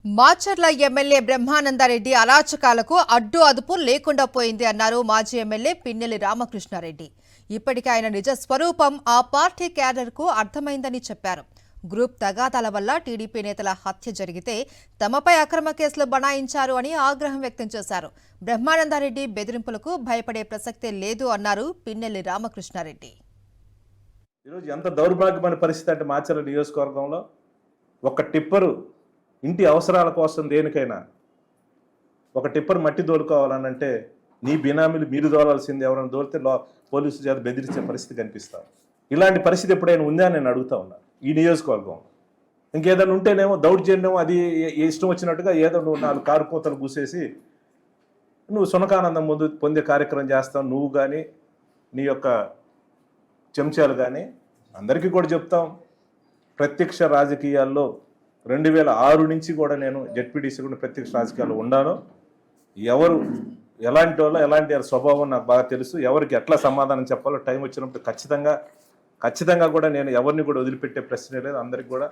Macherla MLA Brahmananda Reddy అరాచకాలకు అడ్డు అదుపు లేకుండా పోయింది అన్నారు మాజీ ఎమ్మెల్యే పిన్నెల్లి రామకృష్ణారెడ్డి. ఇప్పటికే ఆయన నిజ స్వరూపం ఆ పార్టీ క్యాడర్కు అర్థమైందని చెప్పారు. గ్రూప్ తగాదాల వల్ల టీడీపీ నేతల హత్య జరిగితే తమపై అక్రమ కేసులు బనాయించారు అని ఆగ్రహం వ్యక్తం చేశారు. బ్రహ్మానందరెడ్డి బెదిరింపులకు భయపడే ప్రసక్తే లేదు అన్నారు పిన్నెల్లి రామకృష్ణారెడ్డి. ఈరోజు ఎంత దౌర్భాగ్యమైన పరిస్థితి అంటే మాచర్ల నియోజకవర్గంలో ఒక టిప్పరు ఇంటి అవసరాల కోసం దేనికైనా ఒక టిప్పర్ మట్టి దోలుకోవాలనంటే నీ బినామీలు మీరు దోలాల్సింది, ఎవరైనా దోలితే పోలీసు చేత బెదిరించే పరిస్థితి కనిపిస్తాం. ఇలాంటి పరిస్థితి ఎప్పుడైనా ఉందా నేను అడుగుతా ఉన్నా ఈ నియోజకవర్గం. ఇంకేదైనా ఉంటేనేమో దౌర్జన్యం, అది ఇష్టం వచ్చినట్టుగా ఏదో నువ్వు 4 కారు కూతలు కూసేసి నువ్వు సునకానందం ముందు పొందే కార్యక్రమం చేస్తావు. నువ్వు కానీ నీ యొక్క చెంచాలు కానీ అందరికీ కూడా చెప్తాం. ప్రత్యక్ష రాజకీయాల్లో 2006 నుంచి కూడా నేను జెడ్పీటీసీ కూడా ప్రత్యక్ష రాజకీయాల్లో ఉన్నాను. ఎవరు ఎలాంటి వాళ్ళు ఎలాంటి స్వభావం నాకు బాగా తెలుసు. ఎవరికి ఎట్లా సమాధానం చెప్పాలో టైం వచ్చినప్పుడు ఖచ్చితంగా కూడా నేను ఎవరిని కూడా వదిలిపెట్టే ప్రశ్నే లేదు. అందరికి కూడా